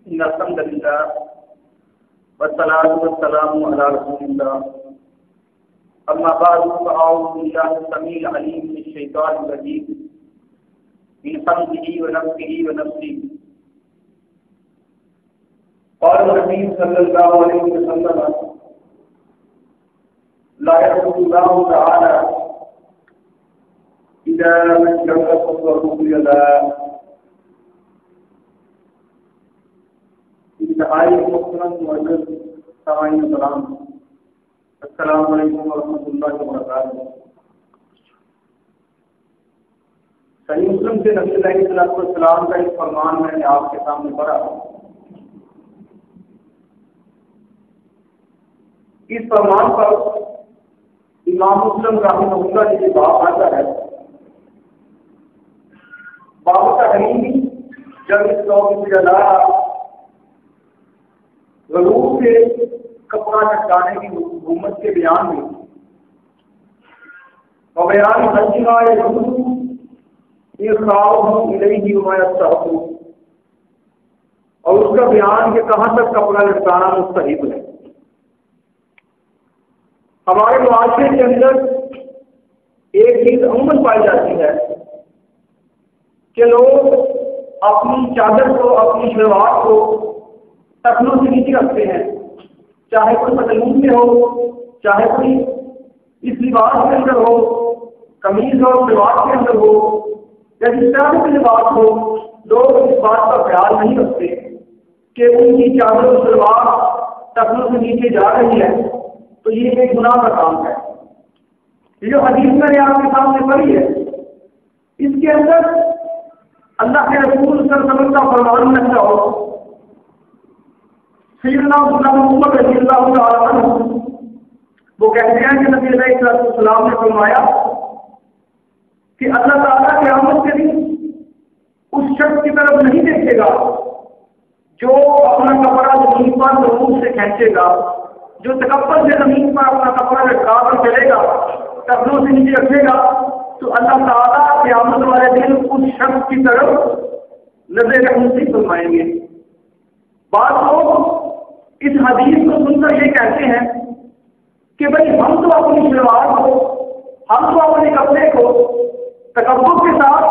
إن الحمد لله والصلاة والسلام على رسول الله أما بعد فأعوذ بالله السميع العليم من الشيطان الرجيم من حمده ونفخه ونفثه. قال النبي صلى الله عليه وسلم لا يقول الله تعالى إذا من جرت فضله يدا. انتہائی محترم معزز سامعین کرام، السلام علیکم ورحمۃ اللہ وبرکاتہ۔ صحیح مسلم سے نبی علیہ الصلوۃ والسلام کا ایک فرمان میں نے آپ کے سامنے پڑھا۔ اس فرمان پر امام مسلم رحمہ اللہ جی کی بات آتا ہے، باب تحریم جب اس لوگ جلا غلوب سے کپڑا لٹکانے کی حکومت کے بیان میں بیان حجیہ اور اس کا بیان کہ کہاں تک کپڑا لٹکانا مستحب ہے۔ ہمارے معاشرے کے اندر ایک چیز عموماً پائی جاتی ہے کہ لوگ اپنی چادر کو، اپنی شلوار کو ٹخنوں سے نیچے رکھتے ہیں، چاہے کوئی پتلون میں ہو، چاہے کوئی اس لباس کے اندر ہو، قمیض اور شلوار کے اندر ہو، یا جس طرح کے لباس ہو، لوگ اس بات کا خیال نہیں رکھتے کہ ان کی چادر و شلوار ٹخنوں سے نیچے جا رہی ہے تو یہ ایک گناہ کا کام ہے۔ یہ جو حدیث میں نے آپ کے سامنے پڑھی ہے، اس کے اندر اللہ کے رسول صلی اللہ علیہ وسلم کا فرمان نقل ہو، سیدنا عمر رضی اللہ تعالیٰ عنہ وہ کہتے ہیں کہ نبی علیہ السلام نے فرمایا کہ اللہ تعالیٰ قیامت کے دن اس شخص کی طرف نہیں دیکھے گا جو اپنا کپڑا زمین پر ضرور سے کھینچے گا، جو تکبر سے زمین پر اپنا کپڑا لٹکا کر چلے گا، ٹخنوں سے نیچے رکھے گا، تو اللہ تعالیٰ قیامت والے دن اس شخص کی طرف نظر رحم سے فرمائیں گے۔ بعض لوگ اس حدیث کو سن کر یہ کہتے ہیں کہ بھئی ہم تو اپنی شلوار کو، ہم تو اپنے کپڑے کو تکبر کے ساتھ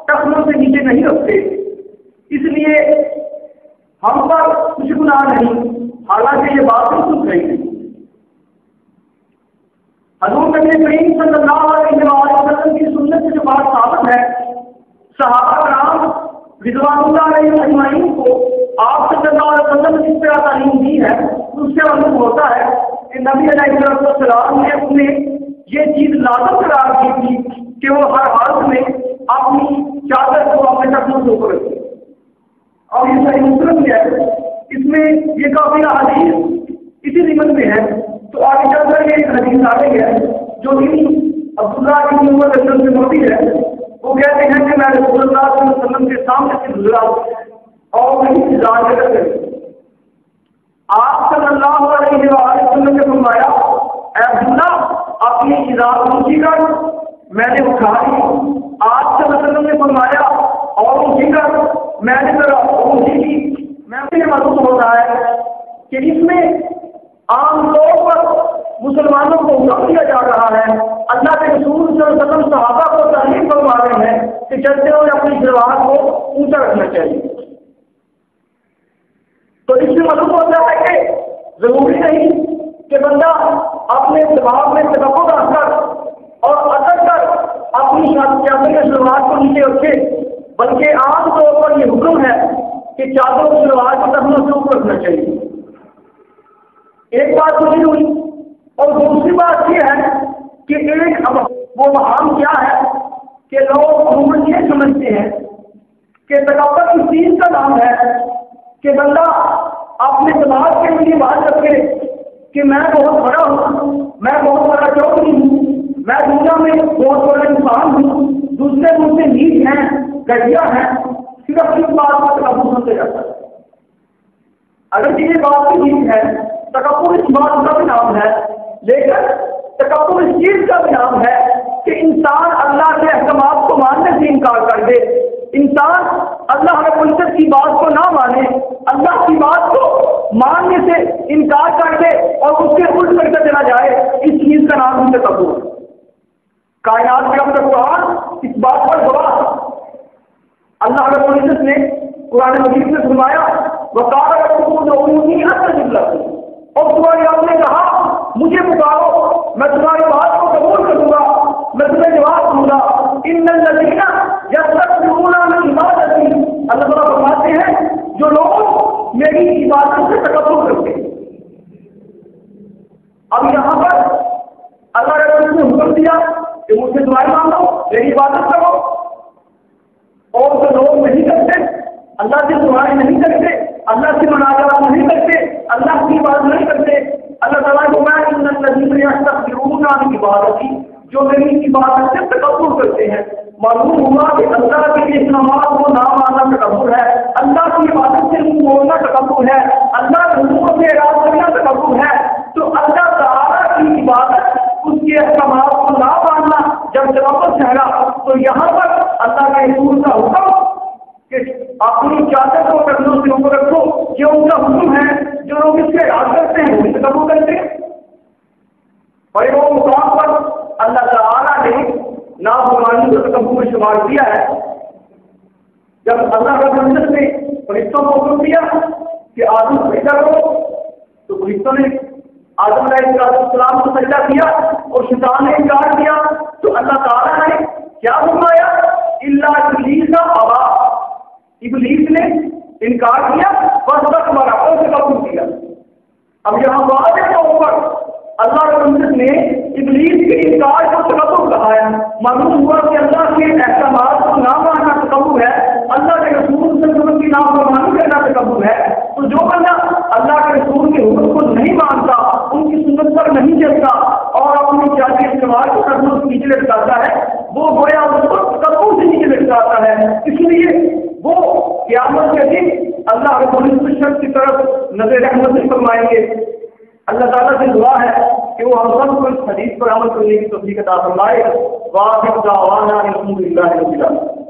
ٹخنوں سے نیچے نہیں رکھتے، اس لیے ہم پر کچھ گناہ نہیں، حالانکہ یہ بات بالکل صحیح ہے۔ حضور نبی کریم صلی اللہ علیہ وسلم کی سنت سے جو بات ثابت ہے، صحابہ کرام رضوان اللہ علیہ اجمعین کو آپ صلی اللہ علیہ وسلم نے جس طرح تعلیم دی ہے، اس سے معلوم ہوتا ہے کہ نبی علیہ السلام نے اپنے یہ چیز لازم قرار دی تھی کہ وہ ہر حالت میں اپنی چادر کو اپنے ٹخنوں سے اوپر رکھے۔ اور یہ صحیح مسلم ہے، اس میں یہ کافی حدیث اسی ضمن میں ہے، تو آگے چل کر یہ حدیث آ رہی ہے جو عبداللہ بن عمر رضی اللہ عنہ سے مروی ہے۔ وہ کہتے ہیں کہ میں رسول اللہ صلی اللہ علیہ وسلم کے سامنے سے گزرا اور وہی اظہار کر گئے۔ آپ صلی اللہ علیہ وسلم نے فرمایا، اے عبداللہ اپنی اظہار اونچی کر، میں نے اٹھائی۔ آپ صلی اللہ علیہ وسلم نے فرمایا اور اونچی کر، میں نے ذرا اونچی کی۔ میں مجھے معلوم ہوتا ہے کہ اس میں عام طور پر مسلمانوں کو حکم دیا جا رہا ہے، اللہ کے رسول صلی اللہ علیہ وسلم صحابہ کو تعلیم فرما رہے ہیں کہ چلتے ہوئے اپنی شلوار کو اونچا رکھنا چاہیے۔ تو اس سے معلوم ہوتا ہے کہ ضروری نہیں کہ بندہ اپنے دماغ میں تکبر رکھ کر اور اثر کر اپنی چادر کے شلوار کو نیچے رکھے، بلکہ عام طور پر یہ حکم ہے کہ چادر و شلوار کو ٹخنوں سے اوپر رکھنا چاہیے۔ ایک بات تو نہیں ہوئی، اور دوسری بات یہ ہے کہ ایک اب وہ مقام کیا ہے کہ لوگ عموماً یہ سمجھتے ہیں کہ تکبر اس چیز کا نام ہے کہ بندہ اپنے دماغ کے لیے بات رکھے کہ میں بہت بڑا ہوں، میں بہت بڑا چوکری ہوں، میں دنیا میں بہت بڑا انسان ہوں، دوسرے مجھ سے نیچ ہیں، گھٹیا ہیں، صرف اس بات کا تکبر سمجھا جاتا ہے۔ اگر یہ بات ٹھیک ہے، تکبر اس بات کا بھی نام ہے، لیکن تکبر اس چیز کا بھی نام ہے کہ انسان اللہ کے احکامات کو ماننے سے انکار کر دے، انسان اللہ رب العزت کی بات کو نہ مانے نے اللہ کی بات کو ماننے سے انکار کر دے اور اس کے الٹ کرتا چلا جائے، اس چیز کا نام ہی تکبر ہے۔ کائنات کا قرآن اس بات پر گواہ۔ اللہ رب العزت نے قرآن مجید میں فرمایا وقال ربكم ادعوني استجب لكم، اور تمہارے رب نے کہا مجھے پکارو میں تمہاری بات کو قبول کروں گا، میں تمہیں جواب دوں گا۔ ان الذين يستكبرون عن عبادتي، اللہ تعالیٰ فرماتے ہیں جو لوگ میری عبادت سے تکبر کرتے ہیں۔ اب یہاں پر اللہ رب العزت نے حکم دیا کہ مجھ سے دعائیں مانگو، میری عبادت کرو، اور جو لوگ نہیں کرتے، اللہ سے دعائیں نہیں کرتے، اللہ سے مناجات نہیں کرتے، اللہ کی عبادت نہیں کرتے، اللہ تعالیٰ کو میں ان الذین یستکبرون عن عبادتی، جو میری عبادت سے تکبر کرتے ہیں۔ معلوم ہوا کہ اللہ کے احکامات کو نہ ماننا تکبر ہے، اللہ کی عبادت سے منہ موڑنا تکبر ہے، اللہ کے حکم سے اعراض کرنا تکبر ہے۔ تو اللہ تعالیٰ کی عبادت، اس کے احکامات کو نہ ماننا جب تکبر ٹھہرا، تو یہاں پر اللہ کے رسول کا حکم کہ اپنی چادر کو ٹخنوں سے اوپر رکھو، یہ ان کا حکم ہے۔ جو لوگ اس سے اعراض کرتے ہیں وہ تکبر کرتے ہیں۔ اور وہ مقام پر اللہ تعالیٰ نے نافرمانی کو تکبر میں شمار کیا ہے۔ جب اللہ رب العزت نے فرشتوں کو حکم دیا کہ آدم سجدہ کرو، تو فرشتوں نے آدم علیہ السلام کو سجدہ کیا اور شیطان نے انکار کیا، تو اللہ تعالیٰ نے کیا فرمایا الا ابلیس ابا، ابلیس نے انکار کیا، بس مراحل سے قبول کیا۔ اب یہاں واضح طور پر اللہ رب العزت نے ابلیس کے انکار کو تکبر کہا ہے۔ معلوم ہوا کہ اللہ کے احکامات کو نہ ماننا تکبر ہے، اللہ کے رسول صلی اللہ علیہ وسلم کی نافرمانی کرنا تکبر ہے۔ تو جو بندہ اللہ کے رسول کے حکم کو نہیں مانتا، ان کی سنت پر نہیں چلتا اور اپنی ذاتی استعمال کو کرنے سے نیچے لٹکاتا ہے، وہ گویا اس کو تکبر سے نیچے لٹکاتا ہے۔ اس لیے وہ قیامت کے دن اللہ رب العزت شخص کی طرف نظر رحمت سے فرمائیں گے۔ اللہ تعالیٰ سے دعا ہے کہ وہ ہم سب کو اس حدیث پر عمل کرنے کی توفیق عطا فرمائے۔ واخر دعوانا الحمد للہ رب العالمین۔